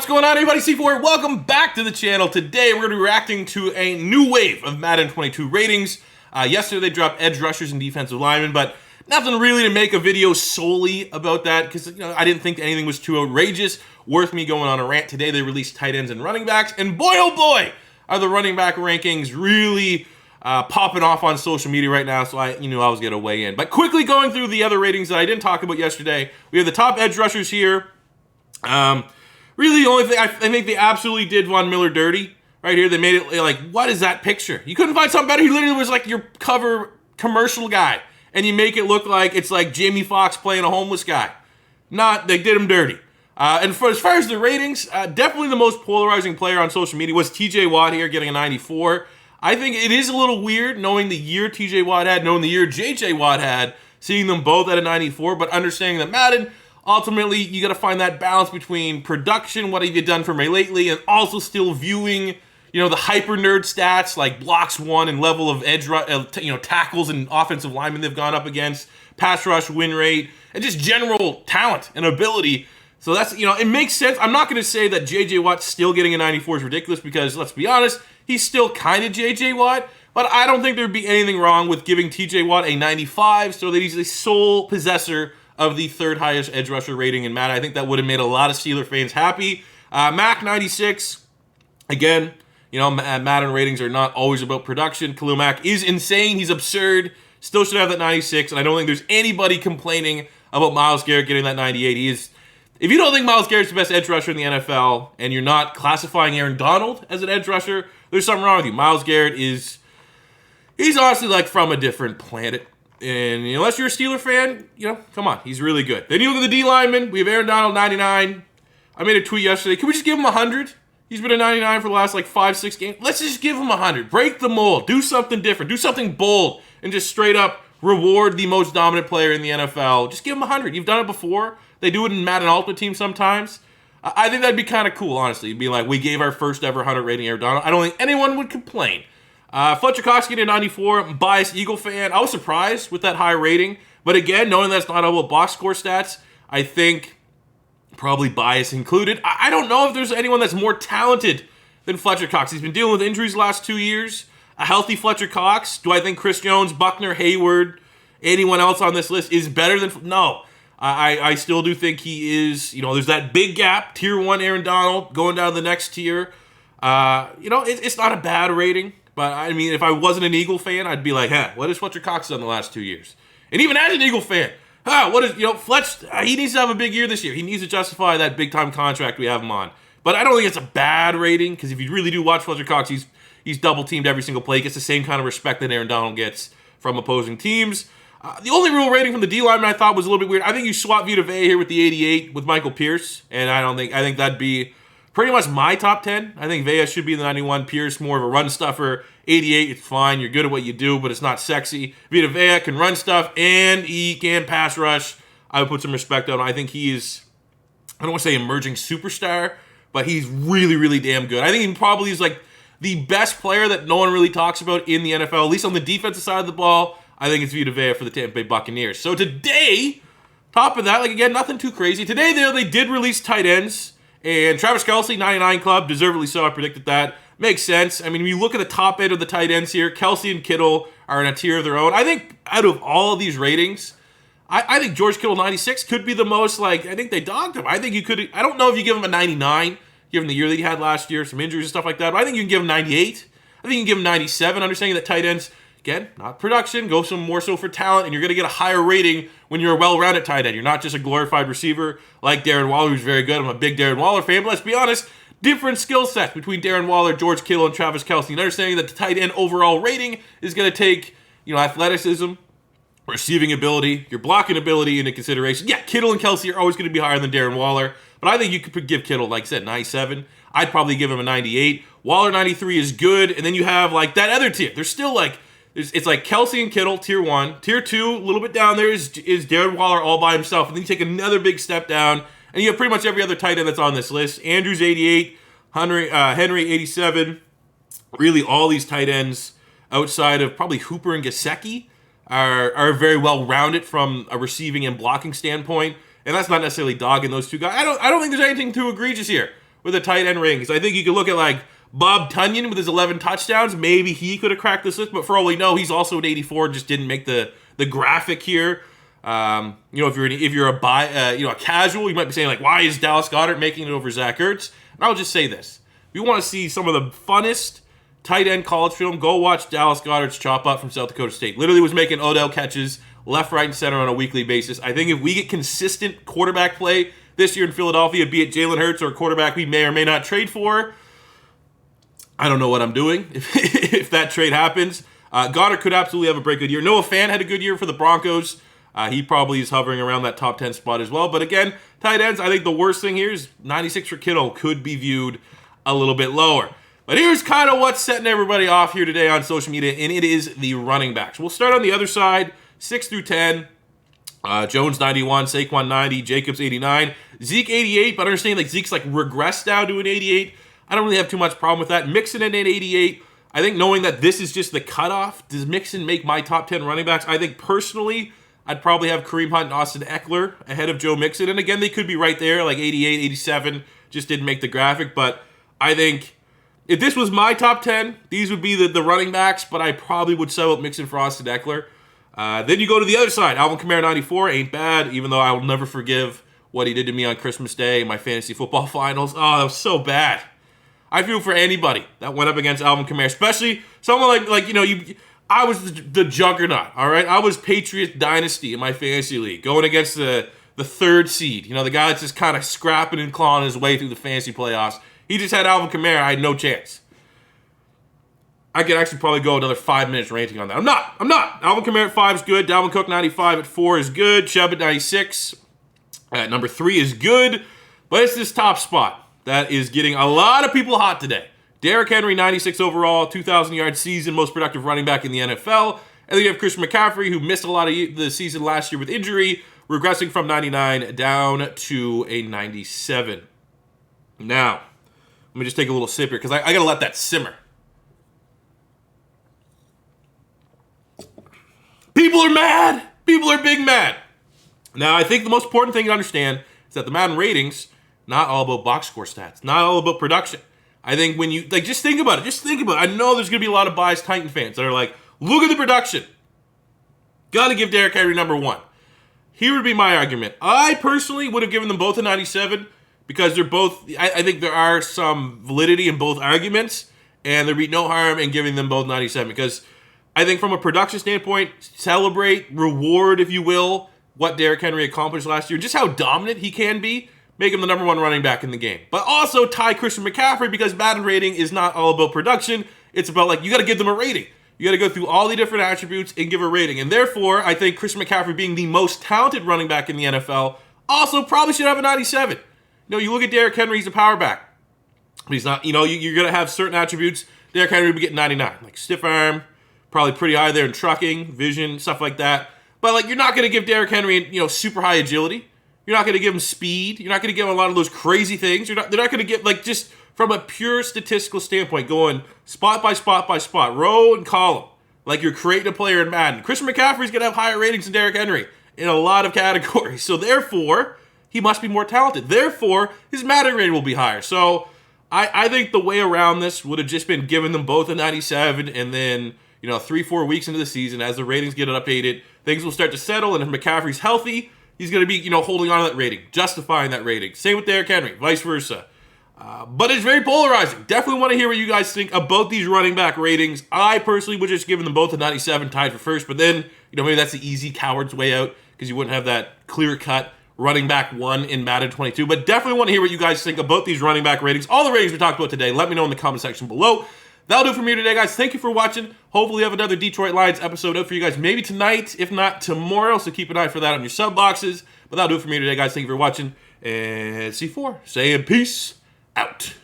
What's going on, everybody? C4, welcome back to the channel. Today, we're going to be reacting to a new wave of Madden 22 ratings. Yesterday, they dropped edge rushers and defensive linemen, but nothing really to make a video solely about that because I didn't think anything was too outrageous, worth me going on a rant. Today, they released tight ends and running backs, and boy, oh boy, are the running back rankings really popping off on social media right now, so I knew I was going to weigh in. But quickly going through the other ratings that I didn't talk about yesterday, we have the top edge rushers here. Really, the only thing I think they absolutely did Von Miller dirty right here. They made it like, what is that picture? You couldn't find something better. He literally was like your cover commercial guy, and you make it look like it's like Jamie Foxx playing a homeless guy. They did him dirty. And as far as the ratings, definitely the most polarizing player on social media was TJ Watt here, getting a 94. I think it is a little weird knowing the year TJ Watt had, knowing the year JJ Watt had, seeing them both at a 94, but understanding that Madden, ultimately, you got to find that balance between production, what have you done for me lately, and also still viewing, the hyper nerd stats like blocks won and level of edge, tackles and offensive linemen they've gone up against, pass rush, win rate, and just general talent and ability. So that's, it makes sense. I'm not going to say that JJ Watt still getting a 94 is ridiculous because, let's be honest, he's still kind of JJ Watt, but I don't think there'd be anything wrong with giving TJ Watt a 95 so that he's the sole possessor of the third highest edge rusher rating in Madden. I think that would have made a lot of Steeler fans happy. Mac 96, again, Madden ratings are not always about production. Khalil Mack is insane. He's absurd. Still should have that 96, and I don't think there's anybody complaining about Myles Garrett getting that 98. If you don't think Myles Garrett's the best edge rusher in the NFL, and you're not classifying Aaron Donald as an edge rusher, there's something wrong with you. Myles Garrett he's honestly like from a different planet. And unless you're a Steeler fan, come on, he's really good. Then you look at the D lineman. We have Aaron Donald, 99. I made a tweet yesterday. Can we just give him 100? He's been a 99 for the last 5-6 games. Let's just give him 100. Break the mold. Do something different. Do something bold. And just straight up reward the most dominant player in the NFL. Just give him 100. You've done it before. They do it in Madden Ultimate Team sometimes. I think that'd be kind of cool, honestly. It'd be like, we gave our first ever 100 rating Aaron Donald. I don't think anyone would complain. Fletcher Cox getting a 94. I'm a biased Eagle fan. I was surprised with that high rating. But again, knowing that's not all about box score stats, I think probably bias included. I don't know if there's anyone that's more talented than Fletcher Cox. He's been dealing with injuries the last 2 years. A healthy Fletcher Cox. Do I think Chris Jones, Buckner, Hayward, anyone else on this list is better than... No. I still do think he is... there's that big gap. Tier 1 Aaron Donald going down to the next tier. It's not a bad rating. But, I mean, if I wasn't an Eagle fan, I'd be like, what has Fletcher Cox done the last 2 years? And even as an Eagle fan, Fletch, he needs to have a big year this year. He needs to justify that big-time contract we have him on. But I don't think it's a bad rating, because if you really do watch Fletcher Cox, he's double-teamed every single play. He gets the same kind of respect that Aaron Donald gets from opposing teams. The only real rating from the D lineman I thought was a little bit weird. I think you swap Vita Vea here with the 88 with Michael Pierce, and I think that'd be pretty much my top 10. I think Vea should be in the 91. Pierce, more of a run stuffer. 88, it's fine. You're good at what you do, but it's not sexy. Vita Vea can run stuff, and he can pass rush. I would put some respect on him. I think he is, I don't want to say emerging superstar, but he's really, really damn good. I think he probably is like the best player that no one really talks about in the NFL, at least on the defensive side of the ball. I think it's Vita Vea for the Tampa Bay Buccaneers. So today, top of that, again, nothing too crazy. Today, they did release tight ends. And Travis Kelce, 99 club, deservedly so. I predicted that. Makes sense. I mean, when you look at the top end of the tight ends here, Kelce and Kittle are in a tier of their own. I think out of all of these ratings, I think George Kittle 96 could be the most, I think they dogged him. I think you could, I don't know if you give him a 99, given the year that he had last year, some injuries and stuff like that, but I think you can give him 98. I think you can give him 97, understanding that tight ends, again, not production, go some more so for talent, and you're going to get a higher rating when you're a well-rounded tight end. You're not just a glorified receiver like Darren Waller, who's very good. I'm a big Darren Waller fan, but let's be honest, different skill sets between Darren Waller, George Kittle, and Travis Kelce. And understanding that the tight end overall rating is going to take, athleticism, receiving ability, your blocking ability into consideration. Yeah, Kittle and Kelce are always going to be higher than Darren Waller, but I think you could give Kittle, like I said, 97. I'd probably give him a 98. Waller 93 is good, and then you have that other tier. There's still it's like Kelce and Kittle, tier 1. Tier 2, a little bit down there is Darren Waller all by himself. And then you take another big step down, and you have pretty much every other tight end that's on this list. Andrews, 88. Henry, 87. Really, all these tight ends outside of probably Hooper and Gesicki are very well-rounded from a receiving and blocking standpoint. And that's not necessarily dogging those two guys. I don't think there's anything too egregious here with the tight end ratings. I think you could look at like Bob Tunyon with his 11 touchdowns. Maybe he could have cracked this list, but for all we know, he's also at 84. Just didn't make the graphic here. If you're a casual, you might be saying like, why is Dallas Goedert making it over Zach Ertz? And I'll just say this: if you want to see some of the funnest tight end college film, go watch Dallas Goedert's chop up from South Dakota State. Literally was making Odell catches left, right, and center on a weekly basis. I think if we get consistent quarterback play this year in Philadelphia, be it Jalen Hurts or a quarterback we may or may not trade for, I don't know what I'm doing if that trade happens. Goddard could absolutely have a very good year. Noah Fant had a good year for the Broncos. He probably is hovering around that top 10 spot as well. But again, tight ends, I think the worst thing here is 96 for Kittle could be viewed a little bit lower. But here's kind of what's setting everybody off here today on social media, and it is the running backs. We'll start on the other side, 6 through 10. Jones 91, Saquon 90, Jacobs 89, Zeke 88, but I understand like Zeke's like regressed down to an 88. I don't really have too much problem with that. Mixon at an 88. I think knowing that this is just the cutoff, does Mixon make my top 10 running backs? I think personally, I'd probably have Kareem Hunt and Austin Eckler ahead of Joe Mixon. And again, they could be right there, like 88, 87, just didn't make the graphic. But I think if this was my top 10, these would be the running backs, but I probably would sell out Mixon for Austin Eckler. Then you go to the other side. Alvin Kamara 94, ain't bad, even though I will never forgive what he did to me on Christmas Day in my fantasy football finals. Oh, that was so bad. I feel for anybody that went up against Alvin Kamara, especially someone I was the juggernaut, all right? I was Patriots Dynasty in my fantasy league, going against the third seed. The guy that's just kind of scrapping and clawing his way through the fantasy playoffs. He just had Alvin Kamara. I had no chance. I could actually probably go another 5 minutes ranting on that. I'm not. Alvin Kamara at 5 is good. Dalvin Cook 95 at 4 is good. Chubb at 96 at number 3 is good. But it's this top spot that is getting a lot of people hot today. Derrick Henry, 96 overall, 2,000-yard season, most productive running back in the NFL. And then you have Christian McCaffrey, who missed a lot of the season last year with injury, regressing from 99 down to a 97. Now, let me just take a little sip here, because I got to let that simmer. People are mad. People are big mad. Now, I think the most important thing to understand is that the Madden ratings, not all about box score stats, not all about production. I think when you, just think about it. I know there's going to be a lot of biased Titan fans that are like, look at the production. Got to give Derrick Henry number 1. Here would be my argument. I personally would have given them both a 97 because they're both, I think there are some validity in both arguments, and there'd be no harm in giving them both 97 because I think from a production standpoint, celebrate, reward, if you will, what Derrick Henry accomplished last year, just how dominant he can be. Make him the number 1 running back in the game. But also tie Christian McCaffrey because Madden rating is not all about production. It's about, you got to give them a rating. You got to go through all the different attributes and give a rating. And therefore, I think Christian McCaffrey being the most talented running back in the NFL also probably should have a 97. You look at Derrick Henry, he's a power back. But he's not, you're going to have certain attributes. Derrick Henry would be getting 99. Like stiff arm, probably pretty high there in trucking, vision, stuff like that. But, you're not going to give Derrick Henry, super high agility. You're not going to give him speed. You're not going to give him a lot of those crazy things. They're not going to get, just from a pure statistical standpoint, going spot by spot by spot, row and column, like you're creating a player in Madden. Christian McCaffrey's going to have higher ratings than Derrick Henry in a lot of categories. So, therefore, he must be more talented. Therefore, his Madden rating will be higher. So, I think the way around this would have just been giving them both a 97 and then, 3-4 weeks into the season, as the ratings get updated, things will start to settle. And if McCaffrey's healthy, he's going to be, holding on to that rating, justifying that rating. Same with Derrick Henry, vice versa. But it's very polarizing. Definitely want to hear what you guys think about these running back ratings. I personally would just give them both a 97, tied for first. But then, maybe that's the easy coward's way out because you wouldn't have that clear-cut running back 1 in Madden 22. But definitely want to hear what you guys think about these running back ratings. All the ratings we talked about today, let me know in the comment section below. That'll do it for me today, guys. Thank you for watching. Hopefully we have another Detroit Lions episode out for you guys maybe tonight, if not tomorrow. So keep an eye for that on your sub boxes. But that'll do it for me today, guys. Thank you for watching. And C4, saying peace out.